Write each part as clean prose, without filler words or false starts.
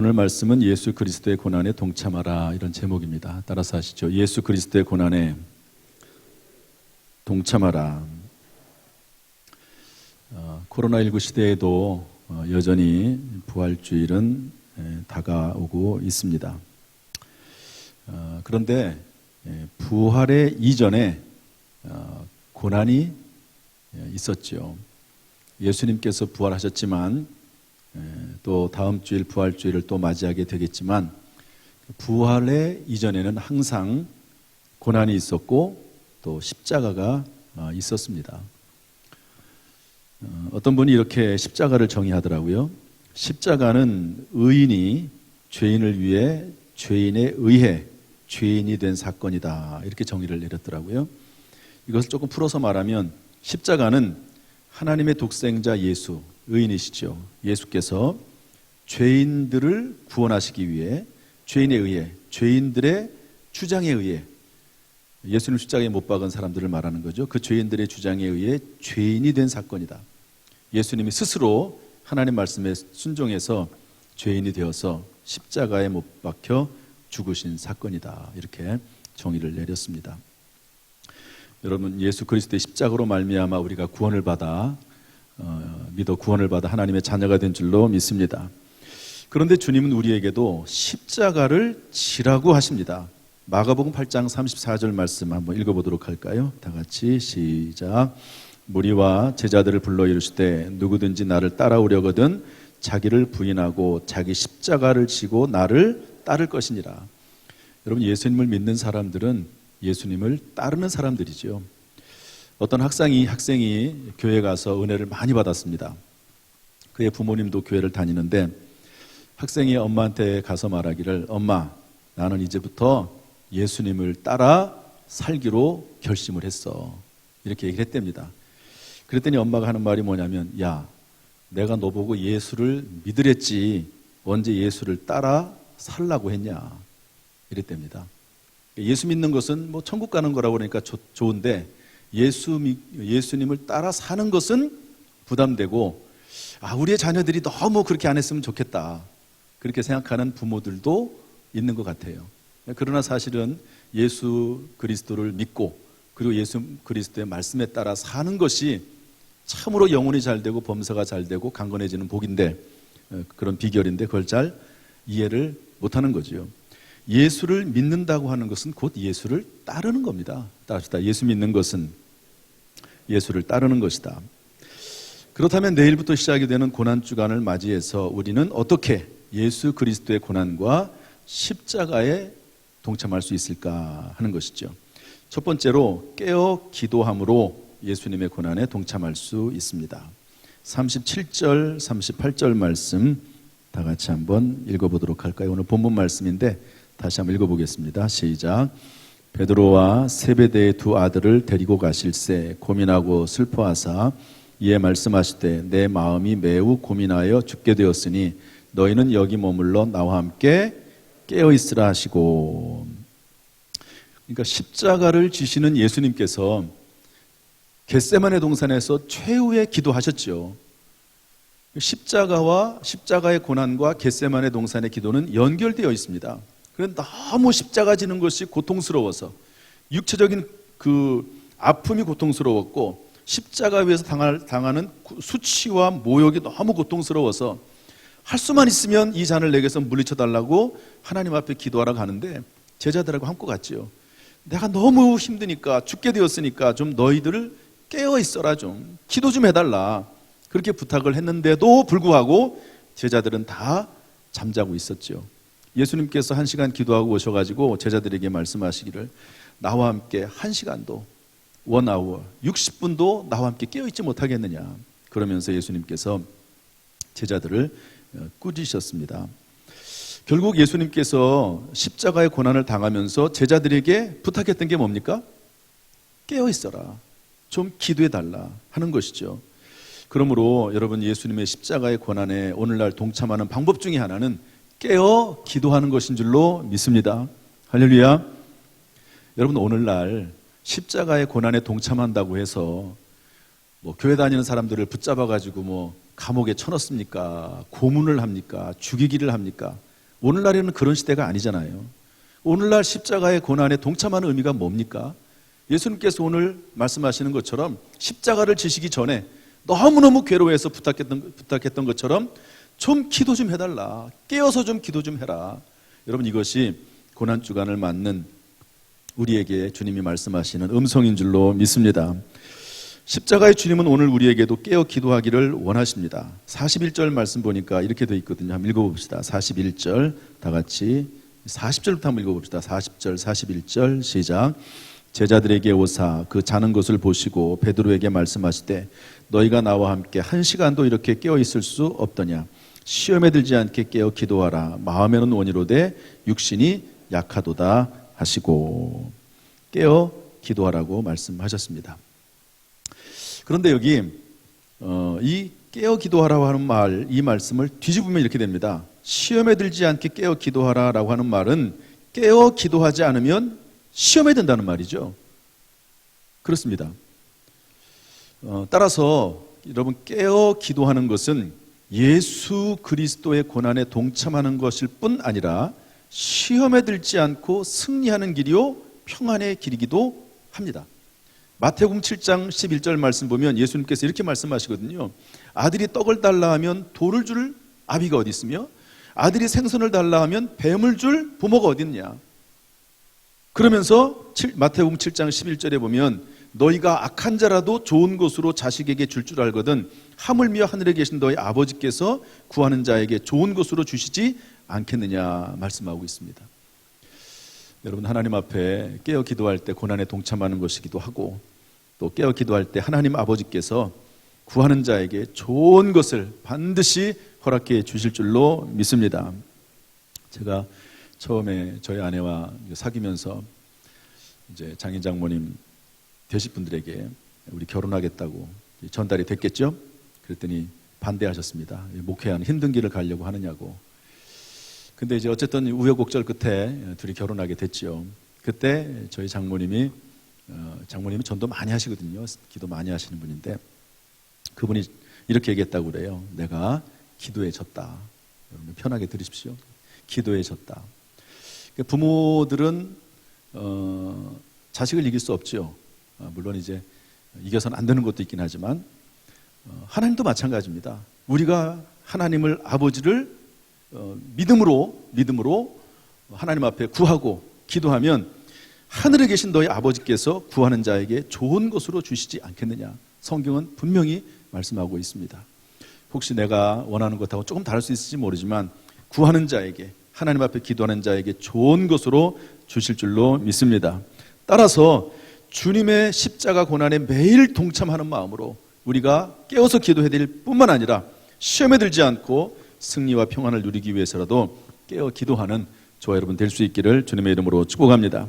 오늘 말씀은 예수 그리스도의 고난에 동참하라, 이런 제목입니다. 따라서 하시죠. 예수 그리스도의 고난에 동참하라. 코로나19 시대에도 여전히 부활주일은 다가오고 있습니다. 그런데 부활의 이전에 고난이 있었죠. 예수님께서 부활하셨지만 또 다음 주일 부활주일을 또 맞이하게 되겠지만, 부활의 이전에는 항상 고난이 있었고 또 십자가가 있었습니다. 어떤 분이 이렇게 십자가를 정의하더라고요. 십자가는 의인이 죄인을 위해 죄인에 의해 죄인이 된 사건이다, 이렇게 정의를 내렸더라고요. 이것을 조금 풀어서 말하면, 십자가는 하나님의 독생자 예수, 의인이시죠. 예수께서 죄인들을 구원하시기 위해 죄인에 의해, 죄인들의 주장에 의해, 예수님 십자가에 못 박은 사람들을 말하는 거죠. 그 죄인들의 주장에 의해 죄인이 된 사건이다. 예수님이 스스로 하나님 말씀에 순종해서 죄인이 되어서 십자가에 못 박혀 죽으신 사건이다, 이렇게 정의를 내렸습니다. 여러분, 예수 그리스도의 십자가로 말미암아 우리가 구원을 받아 믿어 구원을 받아 하나님의 자녀가 된 줄로 믿습니다. 그런데 주님은 우리에게도 십자가를 지라고 하십니다. 마가복음 8장 34절 말씀 한번 읽어보도록 할까요? 다 같이 시작. 무리와 제자들을 불러 이르시되 누구든지 나를 따라오려거든 자기를 부인하고 자기 십자가를 지고 나를 따를 것이니라. 여러분, 예수님을 믿는 사람들은 예수님을 따르는 사람들이죠. 어떤 학생이 교회에 가서 은혜를 많이 받았습니다. 그의 부모님도 교회를 다니는데, 학생이 엄마한테 가서 말하기를, 엄마, 나는 이제부터 예수님을 따라 살기로 결심을 했어, 이렇게 얘기를 했답니다. 그랬더니 엄마가 하는 말이 뭐냐면, 야, 내가 너보고 예수를 믿으랬지 언제 예수를 따라 살라고 했냐, 이랬답니다. 예수 믿는 것은 뭐 천국 가는 거라고 그러니까 좋은데, 예수님을 따라 사는 것은 부담되고, 우리의 자녀들이 너무 그렇게 안 했으면 좋겠다, 그렇게 생각하는 부모들도 있는 것 같아요. 그러나 사실은 예수 그리스도를 믿고 그리고 예수 그리스도의 말씀에 따라 사는 것이 참으로 영혼이 잘 되고 범사가 잘 되고 강건해지는 복인데, 그런 비결인데 그걸 잘 이해를 못하는 거죠. 예수를 믿는다고 하는 것은 곧 예수를 따르는 겁니다. 따릅시다. 예수 믿는 것은 예수를 따르는 것이다. 그렇다면 내일부터 시작이 되는 고난주간을 맞이해서 우리는 어떻게 예수 그리스도의 고난과 십자가에 동참할 수 있을까 하는 것이죠. 첫 번째로 깨어 기도함으로 예수님의 고난에 동참할 수 있습니다. 37절, 38절 말씀 다 같이 한번 읽어보도록 할까요? 오늘 본문 말씀인데 다시 한번 읽어보겠습니다. 시작. 베드로와 세베대의 두 아들을 데리고 가실새 고민하고 슬퍼하사 이에 말씀하시되 내 마음이 매우 고민하여 죽게 되었으니 너희는 여기 머물러 나와 함께 깨어있으라 하시고. 그러니까 십자가를 지시는 예수님께서 겟세마네 동산에서 최후의 기도하셨죠. 십자가와 십자가의 고난과 겟세마네 동산의 기도는 연결되어 있습니다. 그런데 너무 십자가 지는 것이 고통스러워서, 육체적인 그 아픔이 고통스러웠고 십자가 위에서 당하는 수치와 모욕이 너무 고통스러워서 할 수만 있으면 이 잔을 내게서 물리쳐 달라고 하나님 앞에 기도하라고 하는데, 제자들하고 함께 갔지요. 내가 너무 힘드니까, 죽게 되었으니까 좀 너희들을 깨어 있어라, 좀 기도 좀 해달라, 그렇게 부탁을 했는데도 불구하고 제자들은 다 잠자고 있었죠. 예수님께서 1시간 기도하고 오셔가지고 제자들에게 말씀하시기를, 나와 함께 1시간도 1hour 60분도 나와 함께 깨어있지 못하겠느냐. 그러면서 예수님께서 제자들을 꾸짖으셨습니다. 결국 예수님께서 십자가의 고난을 당하면서 제자들에게 부탁했던 게 뭡니까? 깨어있어라, 좀 기도해달라 하는 것이죠. 그러므로 여러분, 예수님의 십자가의 고난에 오늘날 동참하는 방법 중에 하나는 깨어 기도하는 것인 줄로 믿습니다. 할렐루야. 여러분, 오늘날 십자가의 고난에 동참한다고 해서 뭐 교회 다니는 사람들을 붙잡아 가지고 뭐 감옥에 쳐넣습니까? 고문을 합니까? 죽이기를 합니까? 오늘날에는 그런 시대가 아니잖아요. 오늘날 십자가의 고난에 동참하는 의미가 뭡니까? 예수님께서 오늘 말씀하시는 것처럼 십자가를 지시기 전에 너무너무 괴로워해서 부탁했던 것처럼 좀 기도 좀 해달라. 깨어서 좀 기도 좀 해라. 여러분, 이것이 고난주간을 맞는 우리에게 주님이 말씀하시는 음성인 줄로 믿습니다. 십자가의 주님은 오늘 우리에게도 깨어 기도하기를 원하십니다. 41절 말씀 보니까 이렇게 되어 있거든요. 한번 읽어봅시다. 41절 다 같이 40절부터 한번 읽어봅시다. 40절 41절 시작. 제자들에게 오사 그 자는 것을 보시고 베드로에게 말씀하시되 너희가 나와 함께 한 시간도 이렇게 깨어 있을 수 없더냐. 시험에 들지 않게 깨어 기도하라. 마음에는 원이로되 육신이 약하도다 하시고 깨어 기도하라고 말씀하셨습니다. 그런데 여기 이 깨어 기도하라고 하는 말, 이 말씀을 뒤집으면 이렇게 됩니다. 시험에 들지 않게 깨어 기도하라라고 하는 말은 깨어 기도하지 않으면 시험에 든다는 말이죠. 그렇습니다. 따라서 여러분, 깨어 기도하는 것은 예수 그리스도의 고난에 동참하는 것일 뿐 아니라 시험에 들지 않고 승리하는 길이요 평안의 길이기도 합니다. 마태복음 7장 11절 말씀 보면 예수님께서 이렇게 말씀하시거든요. 아들이 떡을 달라 하면 돌을 줄 아비가 어디 있으며 아들이 생선을 달라 하면 뱀을 줄 부모가 어디 있냐. 그러면서 마태복음 7장 11절에 보면 너희가 악한 자라도 좋은 것으로 자식에게 줄 줄 알거든 하물며 하늘에 계신 너희 아버지께서 구하는 자에게 좋은 것으로 주시지 않겠느냐 말씀하고 있습니다. 여러분, 하나님 앞에 깨어 기도할 때 고난에 동참하는 것이기도 하고 또 깨어 기도할 때 하나님 아버지께서 구하는 자에게 좋은 것을 반드시 허락해 주실 줄로 믿습니다. 제가 처음에 저희 아내와 사귀면서 이제 장인 장모님 되실 분들에게 우리 결혼하겠다고 전달이 됐겠죠? 그랬더니 반대하셨습니다. 목회하는 힘든 길을 가려고 하느냐고. 근데 이제 어쨌든 우여곡절 끝에 둘이 결혼하게 됐죠. 그때 저희 장모님이 전도 많이 하시거든요. 기도 많이 하시는 분인데 그분이 이렇게 얘기했다고 그래요. 내가 기도에 졌다. 여러분 편하게 들으십시오. 기도에 졌다. 부모들은 자식을 이길 수 없죠. 물론 이제 이겨서는 안 되는 것도 있긴 하지만 하나님도 마찬가지입니다. 우리가 하나님을 아버지를 믿음으로 하나님 앞에 구하고 기도하면 하늘에 계신 너희 아버지께서 구하는 자에게 좋은 것으로 주시지 않겠느냐. 성경은 분명히 말씀하고 있습니다. 혹시 내가 원하는 것하고 조금 다를 수 있을지 모르지만 구하는 자에게, 하나님 앞에 기도하는 자에게 좋은 것으로 주실 줄로 믿습니다. 따라서 주님의 십자가 고난에 매일 동참하는 마음으로 우리가 깨어서 기도해야 될 뿐만 아니라 시험에 들지 않고 승리와 평안을 누리기 위해서라도 깨어 기도하는 저와 여러분 될 수 있기를 주님의 이름으로 축복합니다.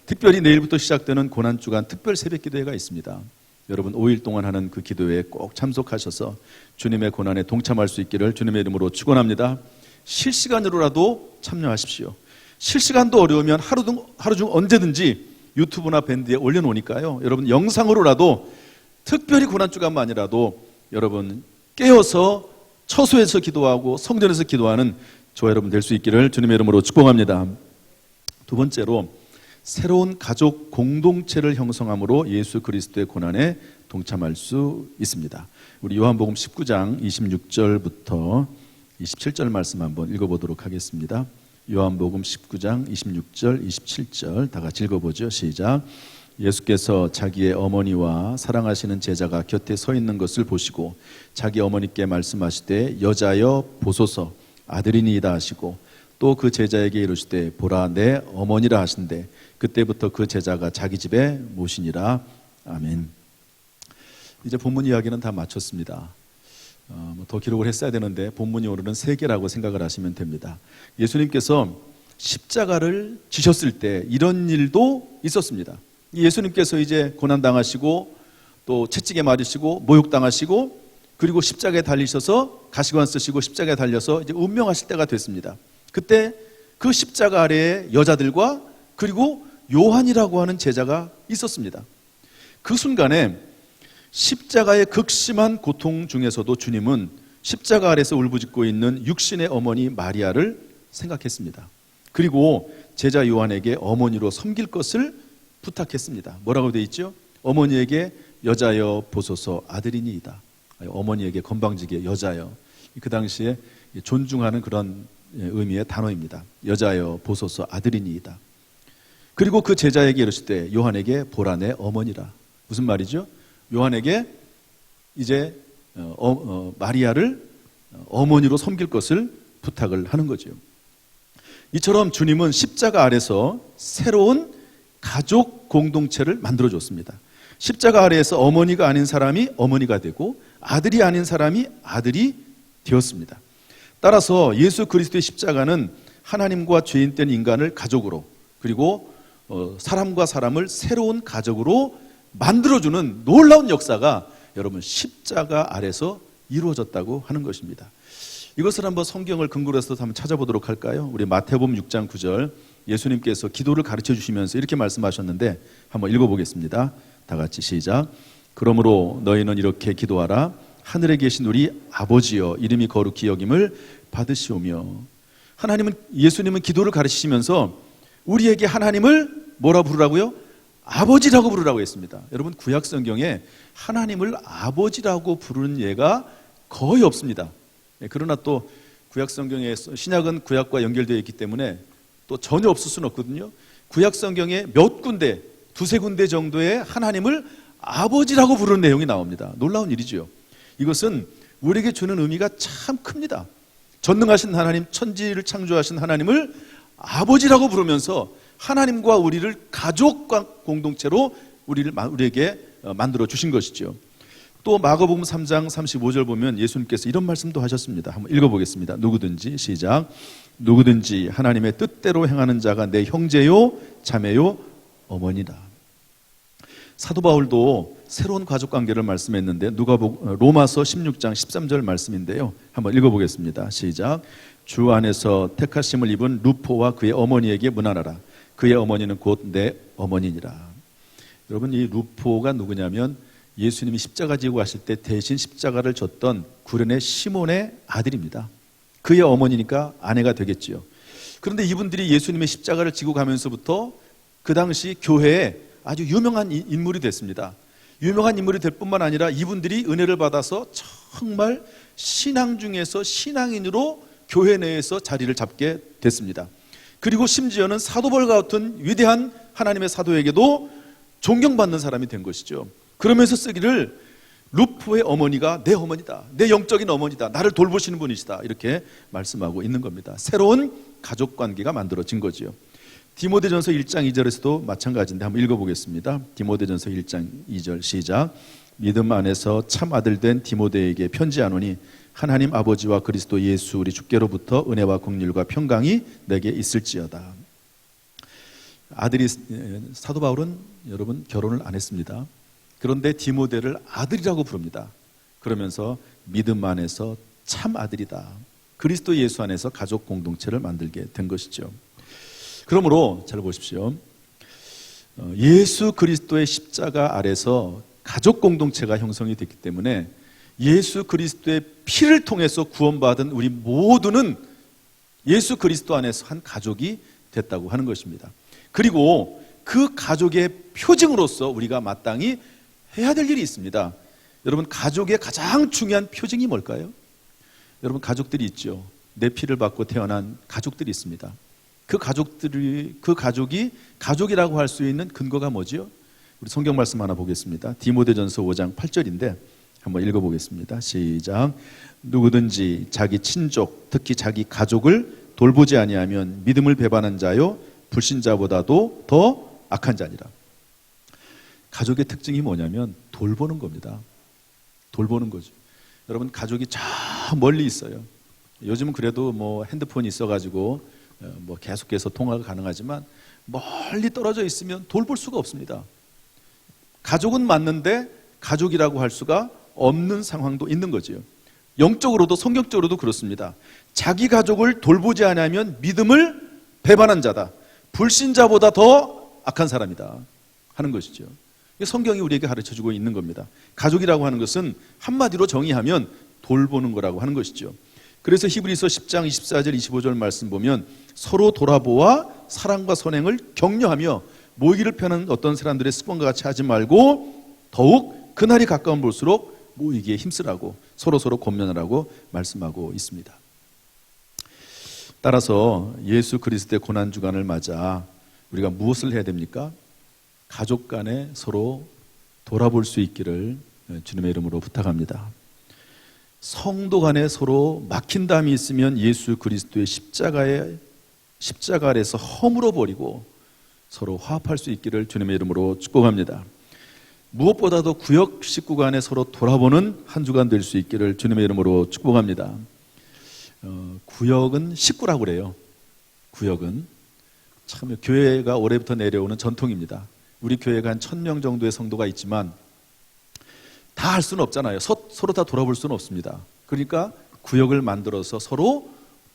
특별히 내일부터 시작되는 고난주간 특별 새벽 기도회가 있습니다. 여러분 5일 동안 하는 그 기도회에 꼭 참석하셔서 주님의 고난에 동참할 수 있기를 주님의 이름으로 축원합니다. 실시간으로라도 참여하십시오. 실시간도 어려우면 하루 중 언제든지 유튜브나 밴드에 올려놓으니까요. 여러분 영상으로라도 특별히 고난주간만이라도 여러분 깨어서 처소에서 기도하고 성전에서 기도하는 저와 여러분 될 수 있기를 주님의 이름으로 축복합니다. 두 번째로 새로운 가족 공동체를 형성함으로 예수 그리스도의 고난에 동참할 수 있습니다. 우리 요한복음 19장 26절부터 27절 말씀 한번 읽어보도록 하겠습니다. 요한복음 19장 26절 27절 다 같이 읽어보죠. 시작. 예수께서 자기의 어머니와 사랑하시는 제자가 곁에 서 있는 것을 보시고 자기 어머니께 말씀하시되 여자여 보소서 아들이니이다 하시고 또 그 제자에게 이르시되 보라 내 어머니라 하신대 그때부터 그 제자가 자기 집에 모시니라. 아멘. 이제 본문 이야기는 다 마쳤습니다. 더 기록을 했어야 되는데 본문이 오늘은 3개라고 생각을 하시면 됩니다. 예수님께서 십자가를 지셨을 때 이런 일도 있었습니다. 예수님께서 이제 고난당하시고 또 채찍에 맞으시고 모욕당하시고 그리고 십자가에 달리셔서 가시관 쓰시고 십자가에 달려서 이제 운명하실 때가 됐습니다. 그때 그 십자가 아래에 여자들과 그리고 요한이라고 하는 제자가 있었습니다. 그 순간에 십자가의 극심한 고통 중에서도 주님은 십자가 아래서 울부짖고 있는 육신의 어머니 마리아를 생각했습니다. 그리고 제자 요한에게 어머니로 섬길 것을 부탁했습니다. 뭐라고 되어 있죠? 어머니에게 여자여 보소서 아들이니이다. 어머니에게 건방지게 여자여, 그 당시에 존중하는 그런 의미의 단어입니다. 여자여 보소서 아들이니이다. 그리고 그 제자에게 이르시되 요한에게 보라 내 어머니라. 무슨 말이죠? 요한에게 이제 마리아를 어머니로 섬길 것을 부탁을 하는 거죠. 이처럼 주님은 십자가 아래서 새로운 가족 공동체를 만들어줬습니다. 십자가 아래에서 어머니가 아닌 사람이 어머니가 되고 아들이 아닌 사람이 아들이 되었습니다. 따라서 예수 그리스도의 십자가는 하나님과 죄인된 인간을 가족으로, 그리고 사람과 사람을 새로운 가족으로 만들어주는 놀라운 역사가 여러분 십자가 아래서 이루어졌다고 하는 것입니다. 이것을 한번 성경을 근거로 해서 한번 찾아보도록 할까요? 우리 마태복음 6장 9절, 예수님께서 기도를 가르쳐 주시면서 이렇게 말씀하셨는데 한번 읽어보겠습니다. 다 같이 시작. 그러므로 너희는 이렇게 기도하라. 하늘에 계신 우리 아버지여, 이름이 거룩히 여김을 받으시오며. 예수님은 기도를 가르치시면서 우리에게 하나님을 뭐라 부르라고요? 아버지라고 부르라고 했습니다. 여러분, 구약 성경에 하나님을 아버지라고 부르는 예가 거의 없습니다. 그러나 또 구약 성경에, 신약은 구약과 연결되어 있기 때문에 또 전혀 없을 수는 없거든요. 구약 성경에 몇 군데, 두세 군데 정도의 하나님을 아버지라고 부르는 내용이 나옵니다. 놀라운 일이죠. 이것은 우리에게 주는 의미가 참 큽니다. 전능하신 하나님, 천지를 창조하신 하나님을 아버지라고 부르면서 하나님과 우리를 가족과 공동체로 우리에게 만들어 주신 것이죠. 또 마가복음 3장 35절 보면 예수님께서 이런 말씀도 하셨습니다. 한번 읽어보겠습니다. 누구든지, 시작. 누구든지 하나님의 뜻대로 행하는 자가 내 형제요 자매요 어머니라. 사도 바울도 새로운 가족관계를 말씀했는데 로마서 16장 13절 말씀인데요. 한번 읽어보겠습니다. 시작. 주 안에서 택하심을 입은 루포와 그의 어머니에게 문안하라. 그의 어머니는 곧 내 어머니니라. 여러분, 이 루포가 누구냐면 예수님이 십자가 지고 가실 때 대신 십자가를 졌던 구레네 시몬의 아들입니다. 그의 어머니니까 아내가 되겠지요. 그런데 이분들이 예수님의 십자가를 지고 가면서부터 그 당시 교회에 아주 유명한 인물이 됐습니다. 유명한 인물이 될 뿐만 아니라 이분들이 은혜를 받아서 정말 신앙 중에서 신앙인으로 교회 내에서 자리를 잡게 됐습니다. 그리고 심지어는 사도 바울 같은 위대한 하나님의 사도에게도 존경받는 사람이 된 것이죠. 그러면서 쓰기를 루포의 어머니가 내 어머니다, 내 영적인 어머니다, 나를 돌보시는 분이시다, 이렇게 말씀하고 있는 겁니다. 새로운 가족관계가 만들어진 거지요. 디모데전서 1장 2절에서도 마찬가지인데 한번 읽어보겠습니다. 디모데전서 1장 2절 시작. 믿음 안에서 참 아들 된 디모데에게 편지하노니 하나님 아버지와 그리스도 예수 우리 주께로부터 은혜와 긍휼과 평강이 내게 있을지어다. 사도 바울은 여러분 결혼을 안 했습니다. 그런데 디모데를 아들이라고 부릅니다. 그러면서 믿음 안에서 참 아들이다. 그리스도 예수 안에서 가족 공동체를 만들게 된 것이죠. 그러므로 잘 보십시오. 예수 그리스도의 십자가 아래서 가족 공동체가 형성이 됐기 때문에 예수 그리스도의 피를 통해서 구원받은 우리 모두는 예수 그리스도 안에서 한 가족이 됐다고 하는 것입니다. 그리고 그 가족의 표징으로서 우리가 마땅히 해야 될 일이 있습니다. 여러분, 가족의 가장 중요한 표징이 뭘까요? 여러분, 가족들이 있죠. 내 피를 받고 태어난 가족들이 있습니다. 그 가족이 가족이라고 할 수 있는 근거가 뭐지요? 우리 성경 말씀 하나 보겠습니다. 디모데전서 5장 8절인데 한번 읽어보겠습니다. 시작. 누구든지 자기 친족, 특히 자기 가족을 돌보지 아니하면 믿음을 배반한 자요 불신자보다도 더 악한 자니라. 가족의 특징이 뭐냐면 돌보는 겁니다. 돌보는 거죠. 여러분, 가족이 저 멀리 있어요. 요즘은 그래도 뭐 핸드폰이 있어가지고 뭐 계속해서 통화가 가능하지만 멀리 떨어져 있으면 돌볼 수가 없습니다. 가족은 맞는데 가족이라고 할 수가 없는 상황도 있는 거죠. 영적으로도 성경적으로도 그렇습니다. 자기 가족을 돌보지 않으면 믿음을 배반한 자다, 불신자보다 더 악한 사람이다 하는 것이죠. 성경이 우리에게 가르쳐주고 있는 겁니다. 가족이라고 하는 것은 한마디로 정의하면 돌보는 거라고 하는 것이죠. 그래서 히브리서 10장 24절 25절 말씀 보면 서로 돌아보아 사랑과 선행을 격려하며 모이기를 펴는 어떤 사람들의 습관과 같이 하지 말고 더욱 그날이 가까운 볼수록 모이기에 힘쓰라고 서로 권면하라고 말씀하고 있습니다. 따라서 예수 그리스도의 고난주간을 맞아 우리가 무엇을 해야 됩니까? 가족 간에 서로 돌아볼 수 있기를 주님의 이름으로 부탁합니다. 성도 간에 서로 막힌 담이 있으면 예수 그리스도의 십자가 아래서 허물어 버리고 서로 화합할 수 있기를 주님의 이름으로 축복합니다. 무엇보다도 구역 식구 간에 서로 돌아보는 한 주간 될 수 있기를 주님의 이름으로 축복합니다. 구역은 식구라고 그래요. 구역은 참 교회가 올해부터 내려오는 전통입니다. 우리 교회가 한 1000명 정도의 성도가 있지만 다 할 수는 없잖아요. 서로 다 돌아볼 수는 없습니다. 그러니까 구역을 만들어서 서로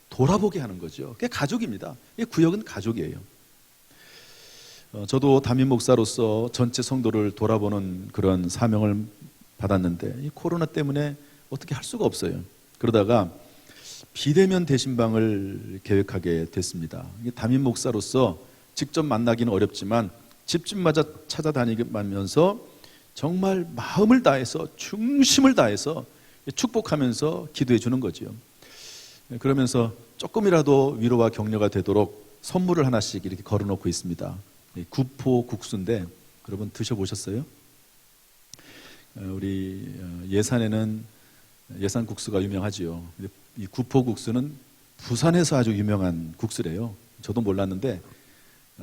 돌아보게 하는 거죠. 그게 가족입니다. 구역은 가족이에요. 저도 담임 목사로서 전체 성도를 돌아보는 그런 사명을 받았는데 이 코로나 때문에 어떻게 할 수가 없어요. 그러다가 비대면 대신방을 계획하게 됐습니다. 담임 목사로서 직접 만나기는 어렵지만 집집마다 찾아다니면서 정말 마음을 다해서 중심을 다해서 축복하면서 기도해 주는 거죠. 그러면서 조금이라도 위로와 격려가 되도록 선물을 하나씩 이렇게 걸어놓고 있습니다. 구포 국수인데 여러분 드셔보셨어요? 우리 예산에는 예산 국수가 유명하지요. 이 구포 국수는 부산에서 아주 유명한 국수래요. 저도 몰랐는데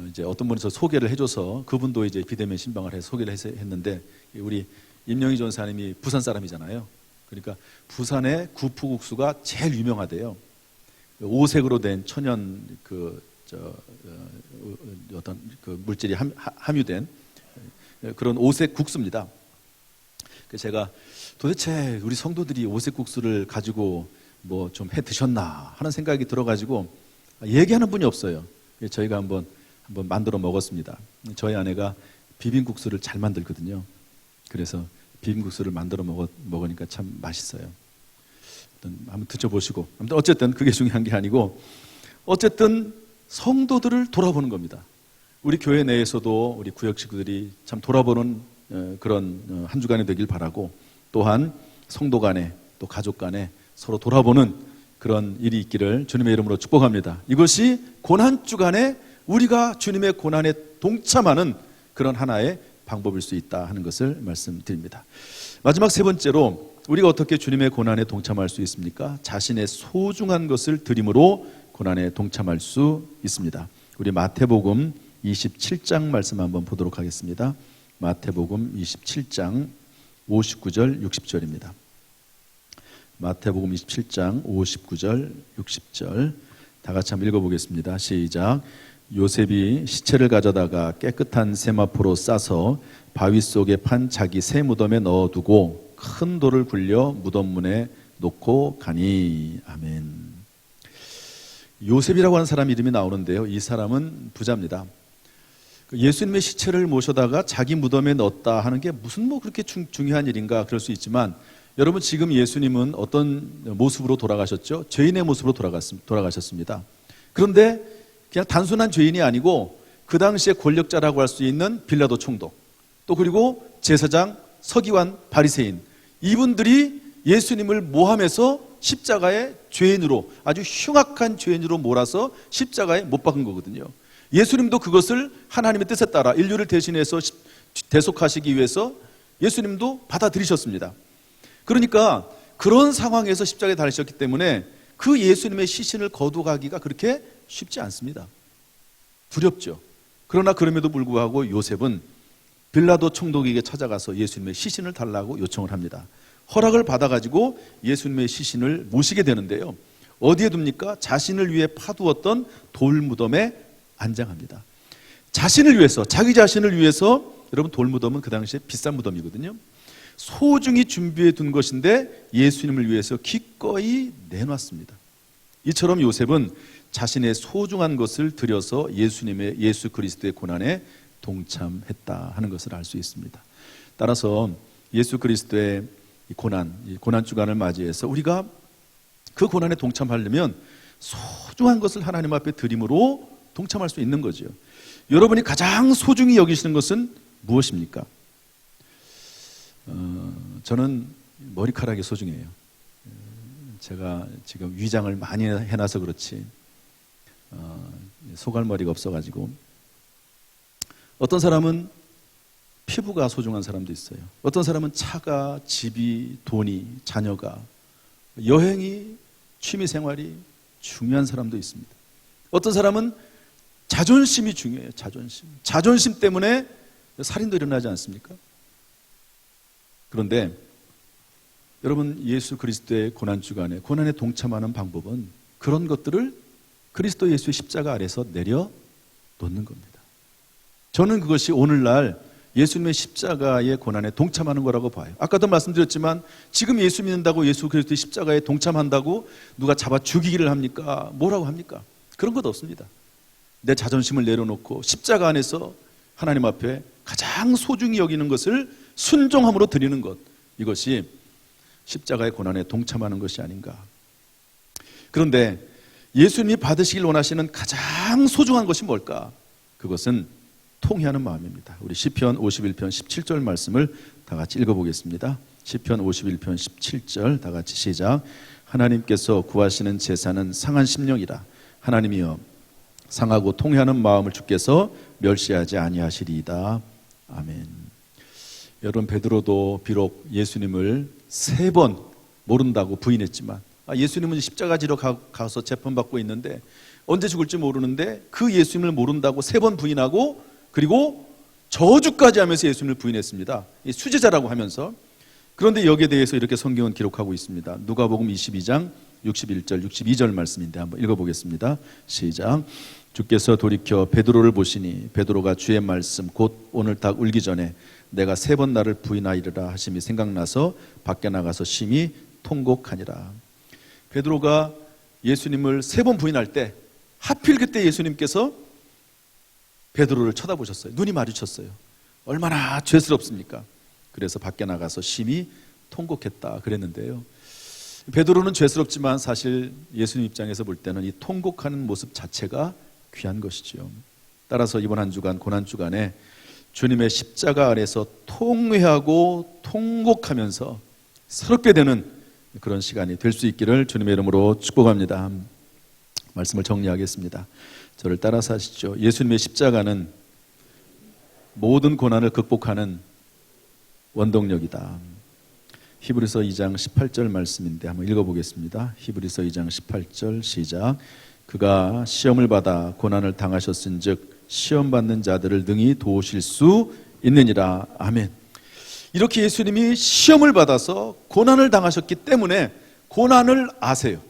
이제 어떤 분이 저 소개를 해줘서 그분도 이제 비대면 신방을 해서 소개를 했는데 우리 임영희 전사님이 부산 사람이잖아요. 그러니까 부산의 구포 국수가 제일 유명하대요. 오색으로 된 천연 어떤 물질이 함유된 그런 오색 국수입니다. 제가 도대체 우리 성도들이 오색 국수를 가지고 뭐 좀 해 드셨나 하는 생각이 들어가지고 얘기하는 분이 없어요. 저희가 한번 만들어 먹었습니다. 저희 아내가 비빔국수를 잘 만들거든요. 그래서 비빔국수를 만들어 먹으니까 참 맛있어요. 한번 드셔보시고. 아무튼 어쨌든 그게 중요한 게 아니고 어쨌든 성도들을 돌아보는 겁니다. 우리 교회 내에서도 우리 구역 식구들이 참 돌아보는 그런 한 주간이 되길 바라고 또한 성도 간에 또 가족 간에 서로 돌아보는 그런 일이 있기를 주님의 이름으로 축복합니다. 이것이 고난주간에 우리가 주님의 고난에 동참하는 그런 하나의 방법일 수 있다 하는 것을 말씀드립니다. 마지막 세 번째로 우리가 어떻게 주님의 고난에 동참할 수 있습니까? 자신의 소중한 것을 드림으로 고난에 동참할 수 있습니다. 우리 마태복음 27장 말씀 한번 보도록 하겠습니다. 마태복음 27장 59절 60절입니다. 마태복음 27장 59절 60절 다 같이 한번 읽어보겠습니다. 시작. 요셉이 시체를 가져다가 깨끗한 세마포로 싸서 바위 속에 판 자기 새 무덤에 넣어두고 큰 돌을 굴려 무덤 문에 놓고 가니. 아멘. 요셉이라고 하는 사람 이름이 나오는데요. 이 사람은 부자입니다. 예수님의 시체를 모셔다가 자기 무덤에 넣었다 하는 게 무슨 그렇게 중요한 일인가 그럴 수 있지만 여러분 지금 예수님은 어떤 모습으로 돌아가셨죠? 죄인의 모습으로 돌아가셨습니다. 그런데 그냥 단순한 죄인이 아니고 그 당시에 권력자라고 할 수 있는 빌라도 총독 또 그리고 제사장, 서기관, 바리새인 이분들이 예수님을 모함해서 십자가에 죄인으로 아주 흉악한 죄인으로 몰아서 십자가에 못 박은 거거든요. 예수님도 그것을 하나님의 뜻에 따라 인류를 대신해서 대속하시기 위해서 예수님도 받아들이셨습니다. 그러니까 그런 상황에서 십자가에 달리셨기 때문에 그 예수님의 시신을 거두가기가 그렇게 쉽지 않습니다. 두렵죠. 그러나 그럼에도 불구하고 요셉은 빌라도 총독에게 찾아가서 예수님의 시신을 달라고 요청을 합니다. 허락을 받아가지고 예수님의 시신을 모시게 되는데요. 어디에 둡니까? 자신을 위해 파두었던 돌무덤에 안장합니다. 자신을 위해서, 자기 자신을 위해서, 여러분 돌무덤은 그 당시에 비싼 무덤이거든요. 소중히 준비해 둔 것인데 예수님을 위해서 기꺼이 내놨습니다. 이처럼 요셉은 자신의 소중한 것을 들여서 예수 그리스도의 고난에 동참했다 하는 것을 알 수 있습니다. 따라서 예수 그리스도의 고난 주간을 맞이해서 우리가 그 고난에 동참하려면 소중한 것을 하나님 앞에 드림으로 동참할 수 있는 거죠. 여러분이 가장 소중히 여기시는 것은 무엇입니까? 저는 머리카락이 소중해요. 제가 지금 위장을 많이 해놔서 그렇지 소갈머리가 없어가지고, 어떤 사람은 피부가 소중한 사람도 있어요. 어떤 사람은 차가, 집이, 돈이, 자녀가, 여행이, 취미생활이 중요한 사람도 있습니다. 어떤 사람은 자존심이 중요해요. 자존심 때문에 살인도 일어나지 않습니까? 그런데 여러분, 예수 그리스도의 고난주간에 고난에 동참하는 방법은 그런 것들을 그리스도 예수의 십자가 아래서 내려놓는 겁니다. 저는 그것이 오늘날 예수님의 십자가의 고난에 동참하는 거라고 봐요. 아까도 말씀드렸지만 지금 예수 믿는다고 예수 그리스도의 십자가에 동참한다고 누가 잡아 죽이기를 합니까? 뭐라고 합니까? 그런 것 없습니다. 내 자존심을 내려놓고 십자가 안에서 하나님 앞에 가장 소중히 여기는 것을 순종함으로 드리는 것, 이것이 십자가의 고난에 동참하는 것이 아닌가. 그런데 예수님이 받으시길 원하시는 가장 소중한 것이 뭘까? 그것은 통회하는 마음입니다. 우리 시편 51편 17절 말씀을 다 같이 읽어보겠습니다. 시편 51편 17절 다 같이 시작. 하나님께서 구하시는 제사는 상한 심령이라. 하나님이여 상하고 통회하는 마음을 주께서 멸시하지 아니하시리이다. 아멘. 여러분, 베드로도 비록 예수님을 3번 모른다고 부인했지만, 예수님은 십자가 지러 가서 재판받고 있는데 언제 죽을지 모르는데 그 예수님을 모른다고 3번 부인하고, 그리고 저주까지 하면서 예수님을 부인했습니다. 수제자라고 하면서. 그런데 여기에 대해서 이렇게 성경은 기록하고 있습니다. 누가복음 22장 61절 62절 말씀인데 한번 읽어보겠습니다. 시작. 주께서 돌이켜 베드로를 보시니 베드로가 주의 말씀 곧 오늘 닭 울기 전에 내가 3번 나를 부인하리라 하심이 생각나서 밖에 나가서 심히 통곡하니라. 베드로가 예수님을 3번 부인할 때 하필 그때 예수님께서 베드로를 쳐다보셨어요. 눈이 마주쳤어요. 얼마나 죄스럽습니까? 그래서 밖에 나가서 심히 통곡했다 그랬는데요. 베드로는 죄스럽지만 사실 예수님 입장에서 볼 때는 이 통곡하는 모습 자체가 귀한 것이죠. 따라서 이번 한 주간 고난주간에 주님의 십자가 아래서 통회하고 통곡하면서 새롭게 되는 그런 시간이 될 수 있기를 주님의 이름으로 축복합니다. 말씀을 정리하겠습니다. 저를 따라서 하시죠. 예수님의 십자가는 모든 고난을 극복하는 원동력이다. 히브리서 2장 18절 말씀인데 한번 읽어보겠습니다. 히브리서 2장 18절 시작. 그가 시험을 받아 고난을 당하셨은즉 시험받는 자들을 능히 도우실 수 있느니라. 아멘. 이렇게 예수님이 시험을 받아서 고난을 당하셨기 때문에 고난을 아세요.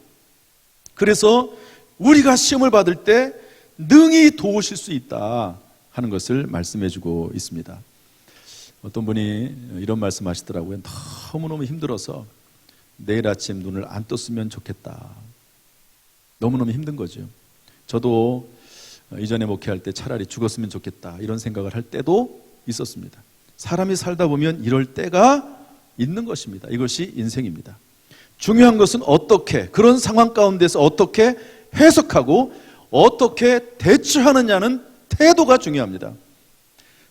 그래서 우리가 시험을 받을 때 능히 도우실 수 있다 하는 것을 말씀해 주고 있습니다. 어떤 분이 이런 말씀 하시더라고요. 너무너무 힘들어서 내일 아침 눈을 안 떴으면 좋겠다. 너무너무 힘든 거죠. 저도 이전에 목회할 때 차라리 죽었으면 좋겠다 이런 생각을 할 때도 있었습니다. 사람이 살다 보면 이럴 때가 있는 것입니다. 이것이 인생입니다. 중요한 것은 어떻게, 그런 상황 가운데서 어떻게 해석하고 어떻게 대처하느냐는 태도가 중요합니다.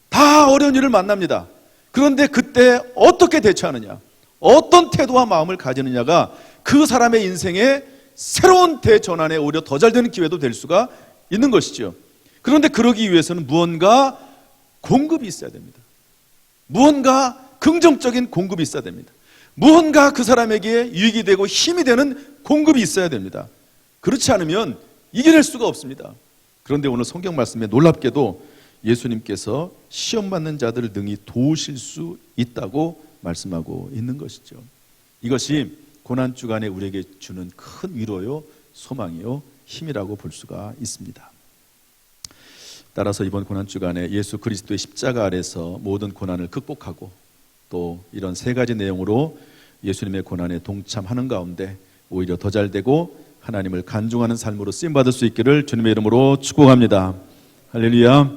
다 어려운 일을 만납니다. 그런데 그때 어떻게 대처하느냐, 어떤 태도와 마음을 가지느냐가 그 사람의 인생에 새로운 대전환에 오히려 더 잘 되는 기회도 될 수가 있는 것이죠. 그런데 그러기 위해서는 무언가 공급이 있어야 됩니다. 무언가 긍정적인 공급이 있어야 됩니다. 무언가 그 사람에게 유익이 되고 힘이 되는 공급이 있어야 됩니다. 그렇지 않으면 이겨낼 수가 없습니다. 그런데 오늘 성경 말씀에 놀랍게도 예수님께서 시험받는 자들을 능히 도우실 수 있다고 말씀하고 있는 것이죠. 이것이 고난주간에 우리에게 주는 큰 위로요, 소망이요, 힘이라고 볼 수가 있습니다. 따라서 이번 고난주간에 예수 그리스도의 십자가 아래서 모든 고난을 극복하고 또 이런 3가지 내용으로 예수님의 고난에 동참하는 가운데 오히려 더 잘되고 하나님을 간증하는 삶으로 쓰임받을 수 있기를 주님의 이름으로 축복합니다. 할렐루야.